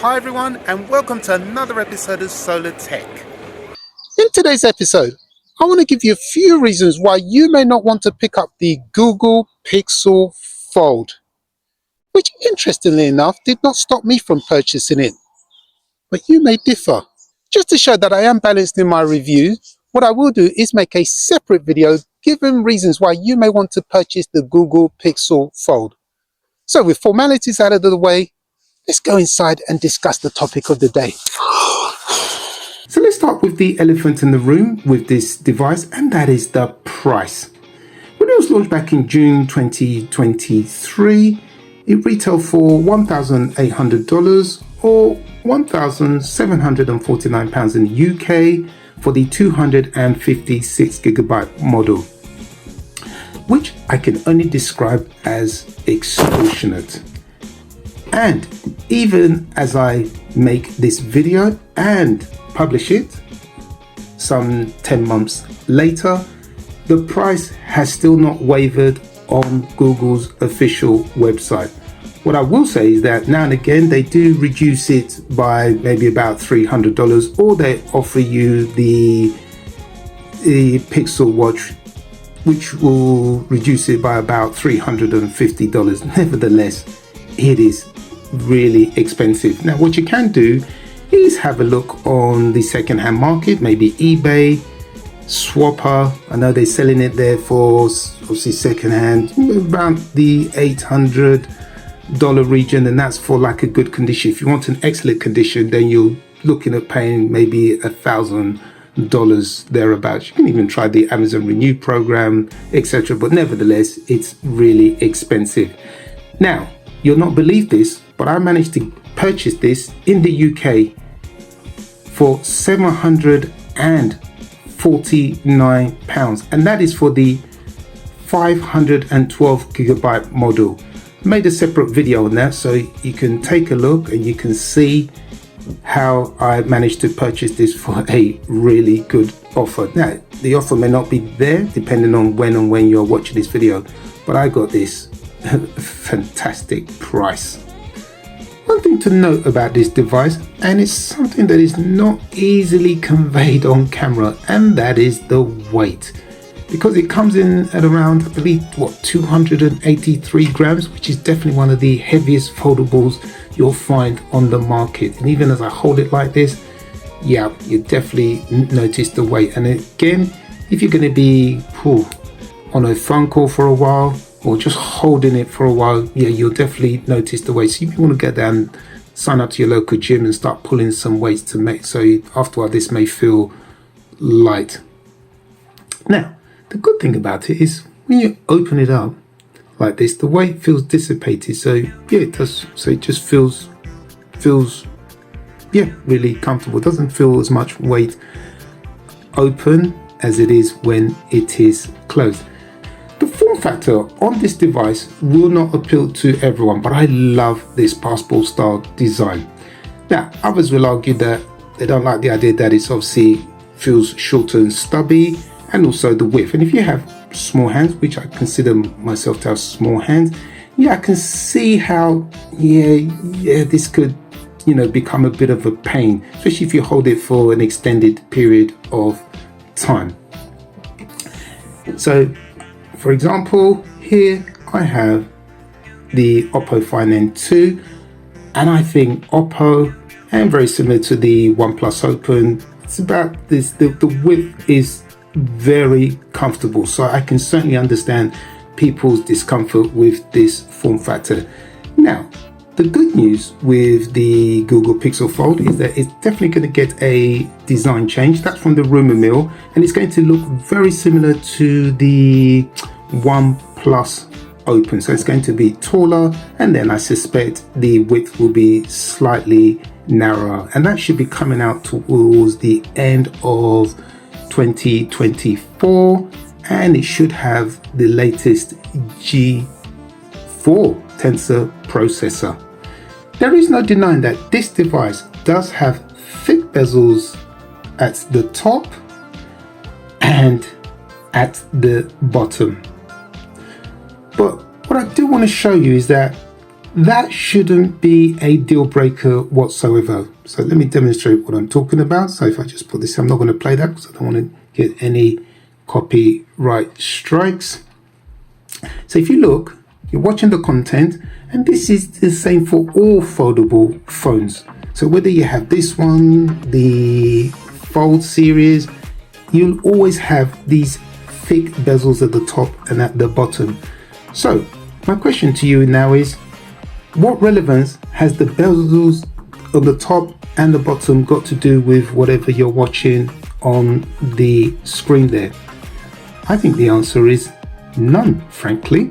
Hi everyone, and welcome to another episode of Solar Tech. In today's episode, I want to give you a few reasons why you may not want to pick up the Google Pixel Fold, which interestingly enough did not stop me from purchasing it, but you may differ. Just to show that I am balanced in my review, what I will do is make a separate video giving reasons why you may want to purchase the Google Pixel Fold. So with formalities out of the way, let's go inside and discuss the topic of the day. So let's start with the elephant in the room with this device, and that is the price. When it was launched back in June 2023, it retailed for $1,800 or £1,749 in the UK for the 256GB model, which I can only describe as extortionate. And even as I make this video and publish it some 10 months later, the price has still not wavered on Google's official website. What I will say is that now and again they do reduce it by maybe about $300, or they offer you the Pixel Watch, which will reduce it by about $350. Nevertheless, it is really expensive. Now what you can do is have a look on the second-hand market, maybe eBay, Swapper. I know they're selling it there for obviously second-hand around the $800 region, and that's for like a good condition. If you want an excellent condition, then you're looking at paying maybe $1,000 thereabouts. You can even try the Amazon Renew program, etc., but nevertheless it's really expensive. Now you'll not believe this, but I managed to purchase this in the UK for £749, and that is for the 512GB model. I made a separate video on that, so you can take a look and you can see how I managed to purchase this for a really good offer. Now the offer may not be there depending on when you're watching this video, but I got this fantastic price. One thing to note about this device, and it's something that is not easily conveyed on camera, and that is the weight, because it comes in at around, I believe, 283 grams, which is definitely one of the heaviest foldables you'll find on the market. And even as I hold it like this, yeah, you definitely notice the weight. And again, if you're going to be on a phone call for a while, or just holding it for a while, yeah, you'll definitely notice the weight. So you want to get down, sign up to your local gym and start pulling some weights to make, so after a while this may feel light. Now the good thing about it is when you open it up like this, the weight feels dissipated. So yeah, it does. So it just feels yeah, really comfortable. It doesn't feel as much weight open as it is when it is closed. The form factor on this device will not appeal to everyone, but I love this passport style design. Now others will argue that they don't like the idea that it obviously feels short and stubby, and also the width. And if you have small hands, which I consider myself to have small hands, yeah, I can see how this could become a bit of a pain, especially if you hold it for an extended period of time. So for example, here I have the Oppo Find N2, and I think Oppo, and very similar to the OnePlus Open, it's about this, the width is very comfortable, so I can certainly understand people's discomfort with this form factor. Now the good news with the Google Pixel Fold is that it's definitely going to get a design change. That's from the rumor mill, and it's going to look very similar to the OnePlus Open. So it's going to be taller, and then I suspect the width will be slightly narrower, and that should be coming out towards the end of 2024, and it should have the latest G4 Tensor processor. There is no denying that this device does have thick bezels at the top and at the bottom. But what I do want to show you is that that shouldn't be a deal breaker whatsoever. So let me demonstrate what I'm talking about. So if I just put this, I'm not going to play that because I don't want to get any copyright strikes. So if you look, you're watching the content, and this is the same for all foldable phones. So whether you have this one, the Fold series, you'll always have these thick bezels at the top and at the bottom. So my question to you now is, what relevance has the bezels on the top and the bottom got to do with whatever you're watching on the screen there? I think the answer is none, frankly.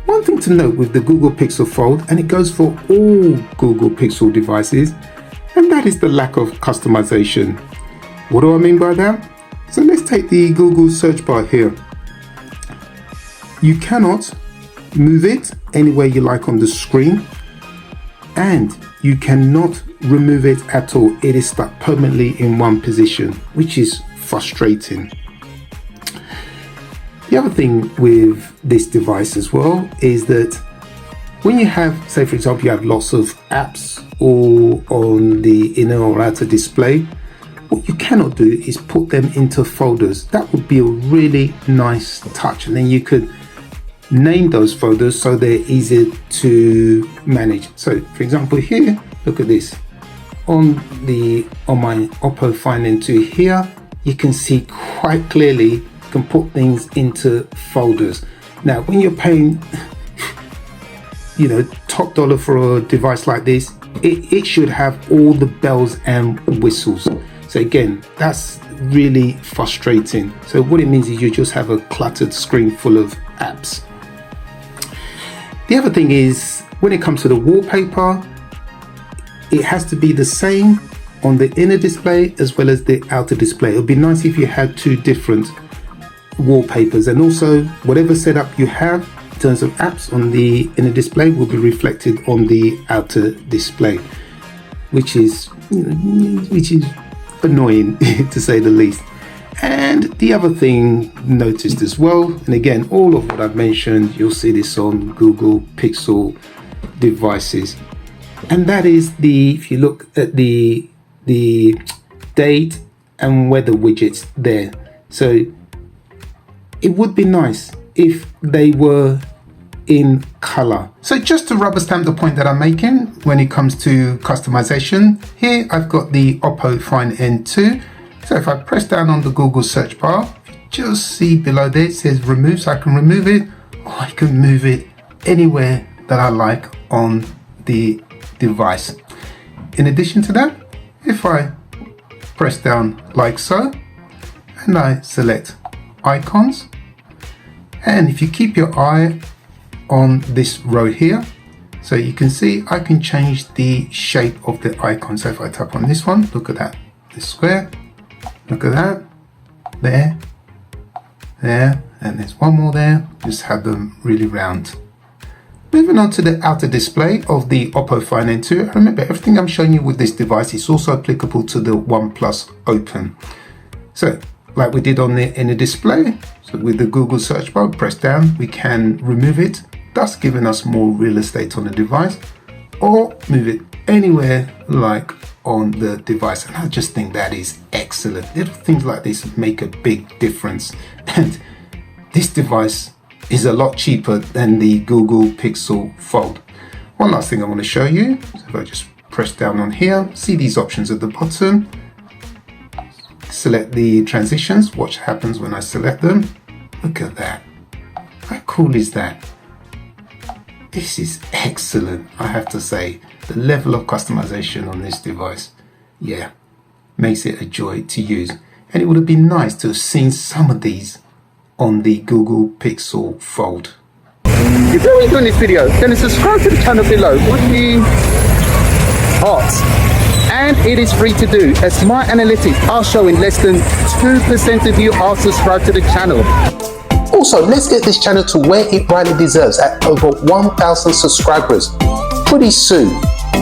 One thing to note with the Google Pixel Fold, and it goes for all Google Pixel devices, and that is the lack of customization. What do I mean by that? So let's take the Google search bar here. You cannot move it anywhere you like on the screen, and you cannot remove it at all. It is stuck permanently in one position, which is frustrating. The other thing with this device as well is that when you have, say for example, you have lots of apps all on the inner or outer display, what you cannot do is put them into folders. That would be a really nice touch, and then you could name those folders so they're easier to manage. So for example here, look at this. On my Oppo Find N2 here, you can see quite clearly you can put things into folders. Now when you're paying top dollar for a device like this, it should have all the bells and whistles. So again, that's really frustrating. So what it means is you just have a cluttered screen full of apps. The other thing is, when it comes to the wallpaper, it has to be the same on the inner display as well as the outer display. It would be nice if you had two different wallpapers, and also whatever setup you have in terms of apps on the inner display will be reflected on the outer display, which is annoying to say the least. And the other thing noticed as well, and again, all of what I've mentioned, you'll see this on Google Pixel devices, and that is if you look at the date and weather widgets there. So it would be nice if they were in color. So just to rubber stamp the point that I'm making when it comes to customization, here I've got the Oppo Find N2. So if I press down on the Google search bar, just see below there it says remove, so I can remove it, or I can move it anywhere that I like on the device. In addition to that, if I press down like so, and I select icons, and if you keep your eye on this row here, so you can see I can change the shape of the icon. So if I tap on this one, look at that, this square. Look at that, there, and there's one more there. Just have them really round. Moving on to the outer display of the Oppo Find N2. Remember, everything I'm showing you with this device is also applicable to the OnePlus Open. So, like we did on the inner display, so with the Google search bar, press down, we can remove it, thus giving us more real estate on the device, or move it anywhere like on the device. And I just think that is excellent. Little things like this make a big difference, and this device is a lot cheaper than the Google Pixel Fold. One last thing I want to show you, so if I just press down on here, see these options at the bottom, select the transitions, watch what happens when I select them. Look at that, how cool is that? This is excellent, I have to say. The level of customization on this device, yeah, makes it a joy to use. And it would have been nice to have seen some of these on the Google Pixel Fold. If you're enjoying this video, then subscribe to the channel below with the hearts. And it is free to do, as my analytics are showing less than 2% of you are subscribed to the channel. Also, let's get this channel to where it rightly deserves at over 1,000 subscribers pretty soon,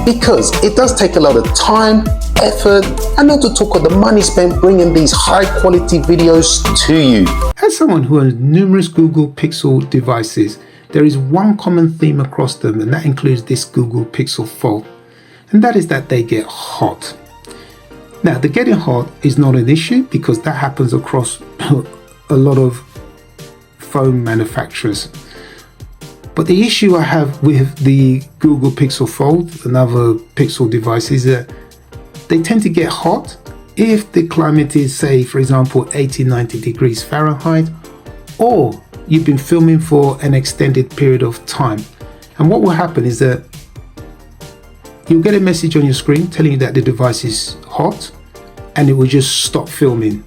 because it does take a lot of time, effort, and not to talk of the money spent bringing these high quality videos to you. As someone who has numerous Google Pixel devices, there is one common theme across them, and that includes this Google Pixel Fold, and that is that they get hot. Now, the getting hot is not an issue because that happens across a lot of phone manufacturers. But the issue I have with the Google Pixel Fold and other Pixel devices is that they tend to get hot if the climate is, say, for example, 80-90 degrees Fahrenheit, or you've been filming for an extended period of time. And what will happen is that you'll get a message on your screen telling you that the device is hot, and it will just stop filming,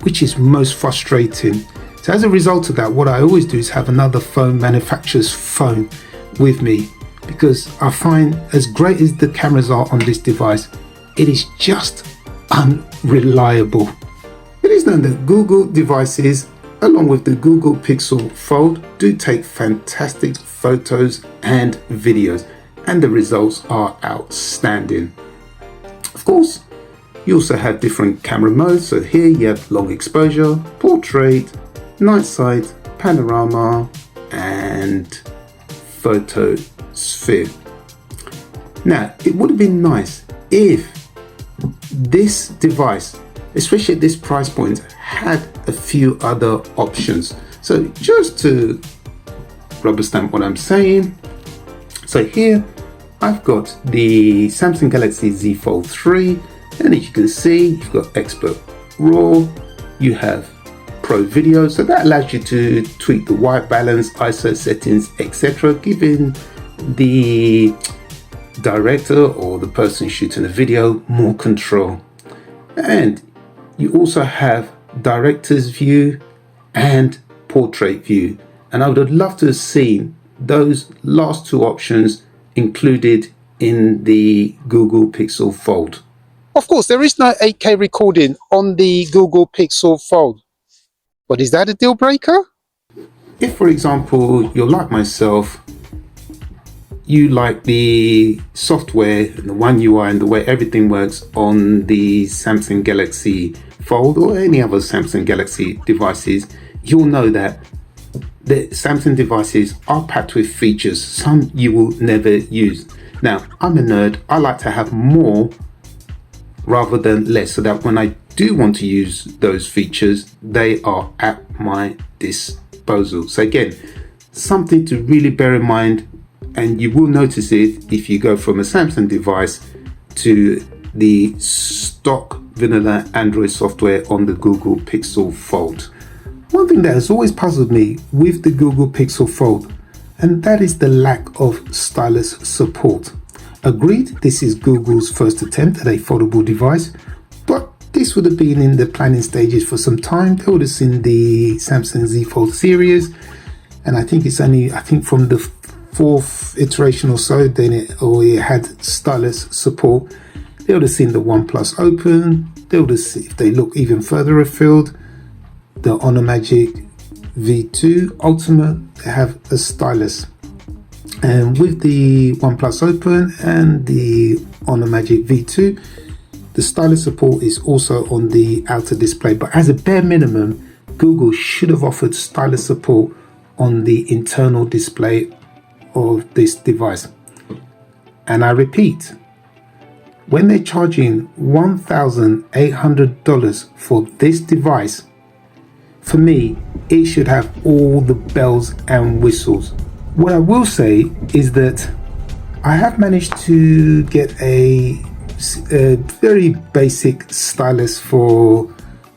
which is most frustrating. So as a result of that, what I always do is have another phone manufacturer's phone with me, because I find as great as the cameras are on this device, it is just unreliable. It is known that Google devices, along with the Google Pixel Fold, do take fantastic photos and videos, and the results are outstanding. Of course, you also have different camera modes. So here you have long exposure, portrait, night sight, panorama, and photosphere. Now, it would have been nice if this device, especially at this price point, had a few other options. So just to rubber stamp what I'm saying, so here I've got the Samsung Galaxy Z Fold 3, and as you can see, you've got Expert RAW, you have Pro Video, so that allows you to tweak the white balance, ISO settings, etc., giving the director or the person shooting the video more control. And you also have director's view and portrait view, and I would have loved to have seen those last two options included in the Google Pixel Fold. Of course, there is no 8K recording on the Google Pixel Fold. But is that a deal breaker? If, for example, you're like myself, you like the software and the One UI and the way everything works on the Samsung Galaxy Fold or any other Samsung Galaxy devices, you'll know that the Samsung devices are packed with features, some you will never use. Now, I'm a nerd, I like to have more rather than less, so that when I do want to use those features, they are at my disposal. So again, something to really bear in mind, and you will notice it if you go from a Samsung device to the stock vanilla Android software on the Google Pixel Fold. One thing that has always puzzled me with the Google Pixel Fold, and that is the lack of stylus support. Agreed, this is Google's first attempt at a foldable device, but this would have been in the planning stages for some time. They would have seen the Samsung Z Fold series, and I think it's only, from the fourth iteration or so, then it had stylus support. They would have seen the OnePlus Open. They would have seen, if they look even further afield, the Honor Magic V2 Ultimate, they have a stylus. And with the OnePlus Open and the Honor Magic V2, the stylus support is also on the outer display. But as a bare minimum, Google should have offered stylus support on the internal display of this device. And I repeat, when they're charging $1,800 for this device, for me, it should have all the bells and whistles. What I will say is that I have managed to get a very basic stylus for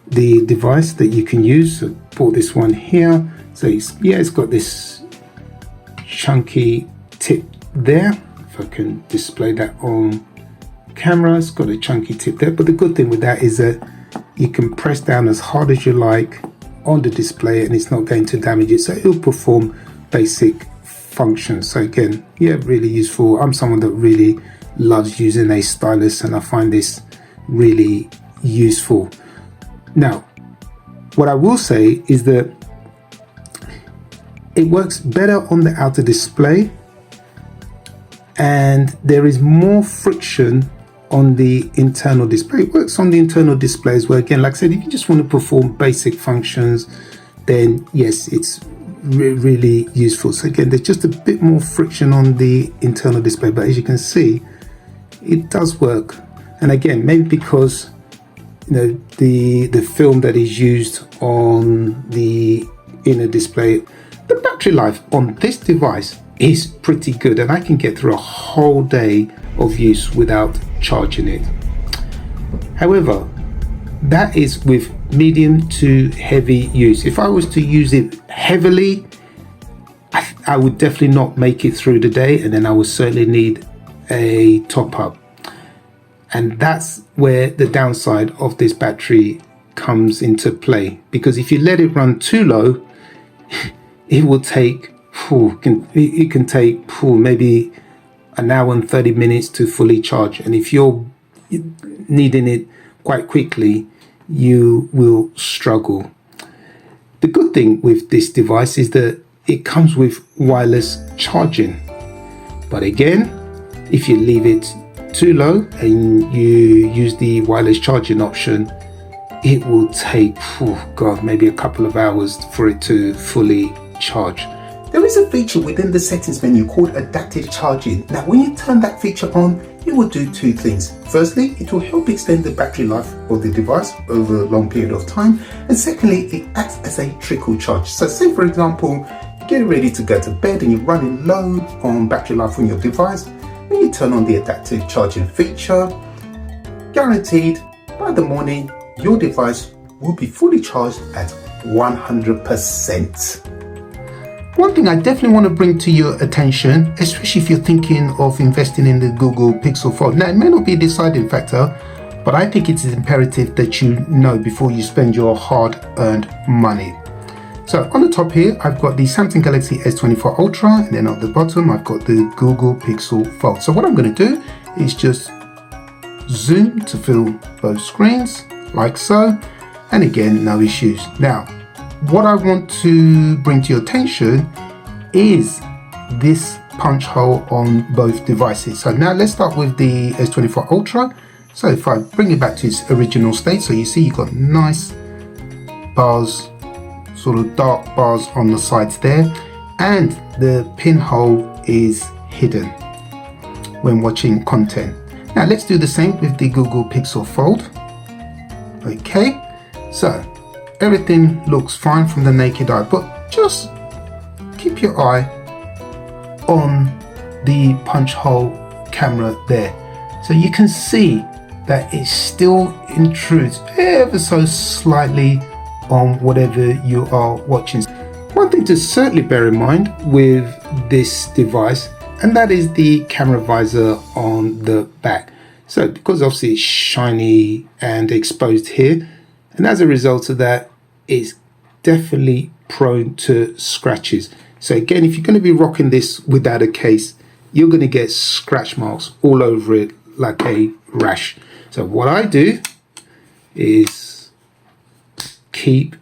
the device that you can use. So bought this one here. So it's got this chunky tip there. If I can display that on camera, it's got a chunky tip there. But the good thing with that is that you can press down as hard as you like on the display and it's not going to damage it. So it'll perform basic functions. So again, yeah, really useful. I'm someone that really loves using a stylus and I find this really useful. Now, what I will say is that it works better on the outer display and there is more friction on the internal display. It works on the internal display as well. Again, like I said, if you just want to perform basic functions, then yes, it's really useful. So again, there's just a bit more friction on the internal display, but as you can see, it does work. And again, maybe because the film that is used on the inner display, the battery life on this device is pretty good, and I can get through a whole day of use without charging it. However, that is with medium to heavy use. If I was to use it heavily, I would definitely not make it through the day, and then I would certainly need a top up. And that's where the downside of this battery comes into play, because if you let it run too low, it will take it can take maybe an hour and 30 minutes to fully charge, and if you're needing it quite quickly, you will struggle. The good thing with this device is that it comes with wireless charging, but again, if you leave it too low and you use the wireless charging option, it will take maybe a couple of hours for it to fully charge. There is a feature within the settings menu called adaptive charging. Now when you turn that feature on, it will do two things. Firstly, it will help extend the battery life of the device over a long period of time, and secondly, it acts as a trickle charge. So say for example, getting ready to go to bed and you're running low on battery life on your device, when you turn on the adaptive charging feature, guaranteed by the morning your device will be fully charged at 100%. One thing I definitely want to bring to your attention, especially if you're thinking of investing in the Google Pixel Fold. Now, it may not be a deciding factor, but I think it is imperative that you know before you spend your hard-earned money. So on the top here, I've got the Samsung Galaxy S24 Ultra, and then at the bottom, I've got the Google Pixel Fold. So what I'm going to do is just zoom to fill both screens, like so, and again, no issues. Now, what I want to bring to your attention is this punch hole on both devices. So now let's start with the S24 Ultra. So if I bring it back to its original state, so you see you've got nice bars, sort of dark bars on the sides there, and the pinhole is hidden when watching content. Now let's do the same with the Google Pixel Fold. Okay, so everything looks fine from the naked eye, but just keep your eye on the punch hole camera there. So you can see that it still intrudes ever so slightly on whatever you are watching. One thing to certainly bear in mind with this device, and that is the camera visor on the back. So because obviously it's shiny and exposed here, and as a result of that, it's definitely prone to scratches. So again, if you're going to be rocking this without a case, you're going to get scratch marks all over it like a rash. So what I do is keep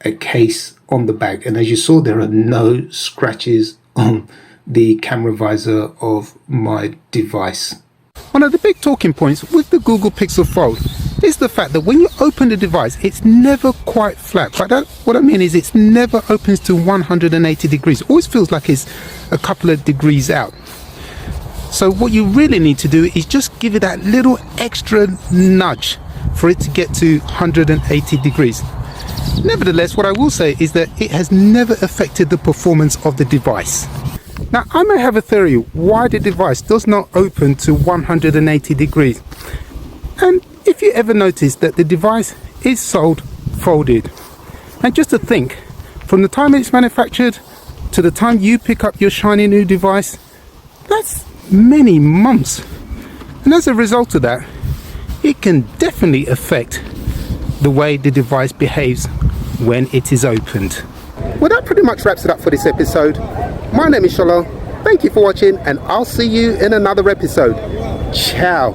a case on the back, and as you saw, there are no scratches on the camera visor of my device. One of the big talking points with the Google Pixel Fold is the fact that when you open the device, it's never quite flat. But what I mean is it's never opens to 180 degrees. It always feels like it's a couple of degrees out. So what you really need to do is just give it that little extra nudge for it to get to 180 degrees. Nevertheless, what I will say is that it has never affected the performance of the device. Now, I may have a theory why the device does not open to 180 degrees. And if you ever notice that the device is sold folded, and just to think, from the time it's manufactured to the time you pick up your shiny new device, that's many months. And as a result of that, it can definitely affect the way the device behaves when it is opened. Well, that pretty much wraps it up for this episode. My name is Sholo. Thank you for watching, and I'll see you in another episode. Ciao.